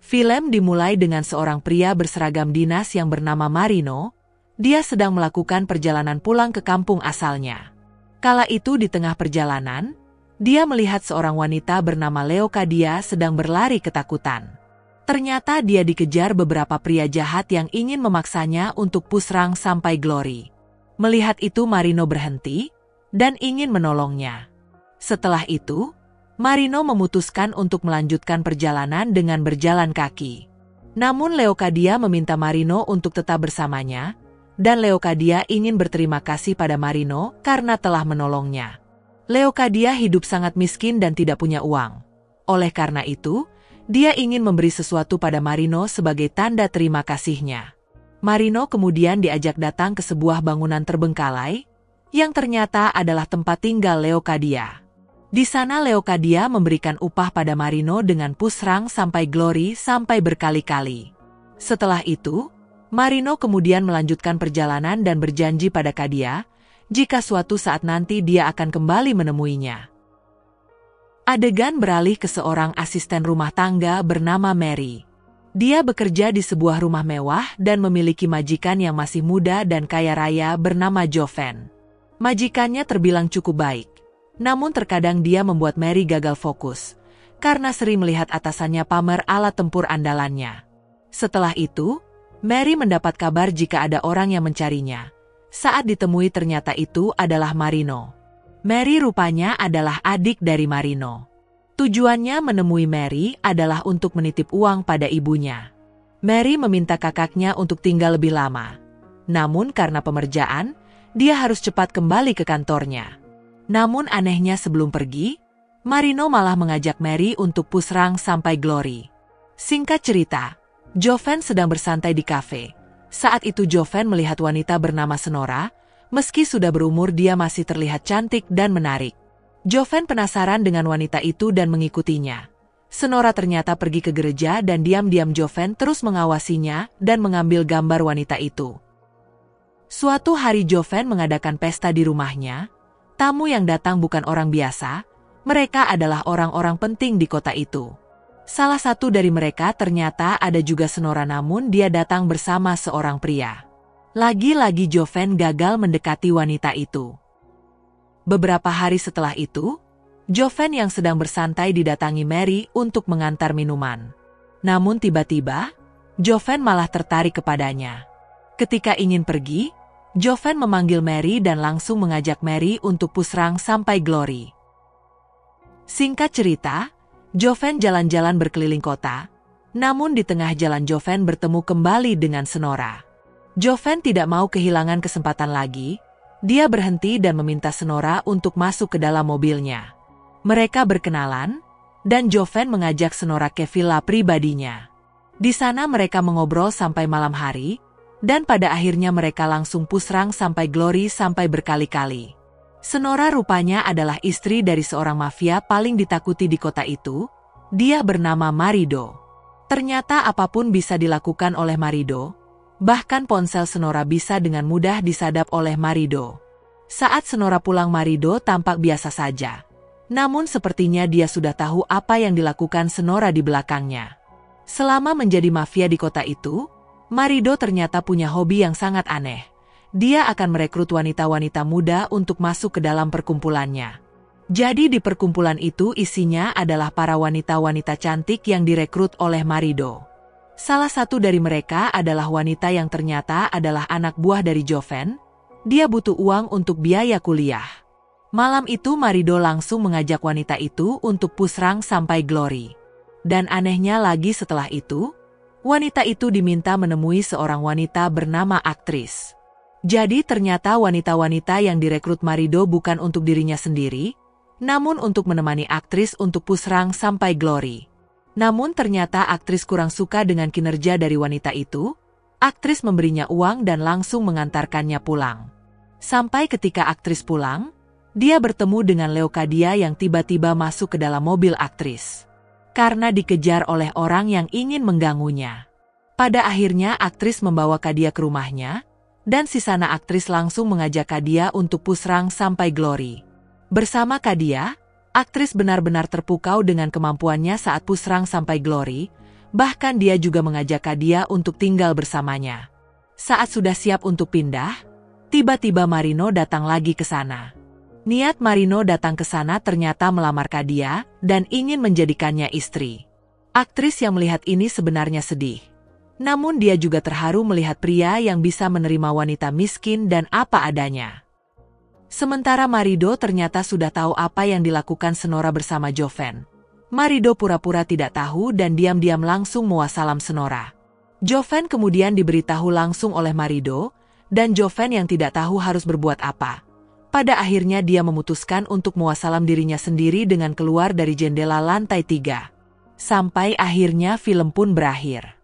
Film dimulai dengan seorang pria berseragam dinas yang bernama Marino. Dia sedang melakukan perjalanan pulang ke kampung asalnya. Kala itu di tengah perjalanan, dia melihat seorang wanita bernama Leocadia sedang berlari ketakutan. Ternyata dia dikejar beberapa pria jahat yang ingin memaksanya untuk pusrang sampai Glory. Melihat itu Marino berhenti dan ingin menolongnya. Setelah itu, Marino memutuskan untuk melanjutkan perjalanan dengan berjalan kaki. Namun Leocadia meminta Marino untuk tetap bersamanya, dan Leocadia ingin berterima kasih pada Marino karena telah menolongnya. Leocadia hidup sangat miskin dan tidak punya uang. Oleh karena itu, dia ingin memberi sesuatu pada Marino sebagai tanda terima kasihnya. Marino kemudian diajak datang ke sebuah bangunan terbengkalai, yang ternyata adalah tempat tinggal Leocadia. Di sana Leocadia memberikan upah pada Marino dengan pusrang sampai Glory sampai berkali-kali. Setelah itu, Marino kemudian melanjutkan perjalanan dan berjanji pada Cadia, jika suatu saat nanti dia akan kembali menemuinya. Adegan beralih ke seorang asisten rumah tangga bernama Mary. Dia bekerja di sebuah rumah mewah dan memiliki majikan yang masih muda dan kaya raya bernama Joven. Majikannya terbilang cukup baik. Namun terkadang dia membuat Mary gagal fokus, karena sering melihat atasannya pamer alat tempur andalannya. Setelah itu, Mary mendapat kabar jika ada orang yang mencarinya. Saat ditemui ternyata itu adalah Marino. Mary rupanya adalah adik dari Marino. Tujuannya menemui Mary adalah untuk menitip uang pada ibunya. Mary meminta kakaknya untuk tinggal lebih lama. Namun karena pekerjaan, dia harus cepat kembali ke kantornya. Namun anehnya sebelum pergi, Marino malah mengajak Mary untuk pusrang sampai Glory. Singkat cerita, Joven sedang bersantai di kafe. Saat itu Joven melihat wanita bernama Senora, meski sudah berumur dia masih terlihat cantik dan menarik. Joven penasaran dengan wanita itu dan mengikutinya. Senora ternyata pergi ke gereja dan diam-diam Joven terus mengawasinya dan mengambil gambar wanita itu. Suatu hari Joven mengadakan pesta di rumahnya. Tamu yang datang bukan orang biasa, mereka adalah orang-orang penting di kota itu. Salah satu dari mereka ternyata ada juga Senora namun dia datang bersama seorang pria. Lagi-lagi Joven gagal mendekati wanita itu. Beberapa hari setelah itu, Joven yang sedang bersantai didatangi Mary untuk mengantar minuman. Namun tiba-tiba, Joven malah tertarik kepadanya. Ketika ingin pergi, Joven memanggil Mary dan langsung mengajak Mary untuk pusrang sampai Glory. Singkat cerita, Joven jalan-jalan berkeliling kota, namun di tengah jalan Joven bertemu kembali dengan Senora. Joven tidak mau kehilangan kesempatan lagi, dia berhenti dan meminta Senora untuk masuk ke dalam mobilnya. Mereka berkenalan, dan Joven mengajak Senora ke villa pribadinya. Di sana mereka mengobrol sampai malam hari, dan pada akhirnya mereka langsung pusrang sampai Glory sampai berkali-kali. Senora rupanya adalah istri dari seorang mafia paling ditakuti di kota itu. Dia bernama Marido. Ternyata apapun bisa dilakukan oleh Marido. Bahkan ponsel Senora bisa dengan mudah disadap oleh Marido. Saat Senora pulang Marido tampak biasa saja. Namun sepertinya dia sudah tahu apa yang dilakukan Senora di belakangnya. Selama menjadi mafia di kota itu, Marido ternyata punya hobi yang sangat aneh. Dia akan merekrut wanita-wanita muda untuk masuk ke dalam perkumpulannya. Jadi di perkumpulan itu isinya adalah para wanita-wanita cantik yang direkrut oleh Marido. Salah satu dari mereka adalah wanita yang ternyata adalah anak buah dari Joven. Dia butuh uang untuk biaya kuliah. Malam itu Marido langsung mengajak wanita itu untuk pusrang sampai Glory. Dan anehnya lagi setelah itu, wanita itu diminta menemui seorang wanita bernama Aktris. Jadi ternyata wanita-wanita yang direkrut Marido bukan untuk dirinya sendiri, namun untuk menemani Aktris untuk pusrang sampai Glory. Namun ternyata Aktris kurang suka dengan kinerja dari wanita itu. Aktris memberinya uang dan langsung mengantarkannya pulang. Sampai ketika Aktris pulang, dia bertemu dengan Leocadia yang tiba-tiba masuk ke dalam mobil Aktris. Karena dikejar oleh orang yang ingin mengganggunya. Pada akhirnya Aktris membawa Cadia ke rumahnya, dan si sana Aktris langsung mengajak Cadia untuk pusrang sampai Glory. Bersama Cadia, Aktris benar-benar terpukau dengan kemampuannya saat pusrang sampai Glory, Bahkan dia juga mengajak Kadia untuk tinggal bersamanya. Saat sudah siap untuk pindah, tiba-tiba Marino datang lagi ke sana. Niat Marino datang ke sana ternyata melamar Kadia dan ingin menjadikannya istri. Aktris yang melihat ini sebenarnya sedih. Namun dia juga terharu melihat pria yang bisa menerima wanita miskin dan apa adanya. Sementara Marido ternyata sudah tahu apa yang dilakukan Senora bersama Joven. Marido pura-pura tidak tahu dan diam-diam langsung muasalam Senora. Joven kemudian diberitahu langsung oleh Marido, dan Joven yang tidak tahu harus berbuat apa. Pada akhirnya dia memutuskan untuk muasalam dirinya sendiri dengan keluar dari jendela lantai 3. Sampai akhirnya film pun berakhir.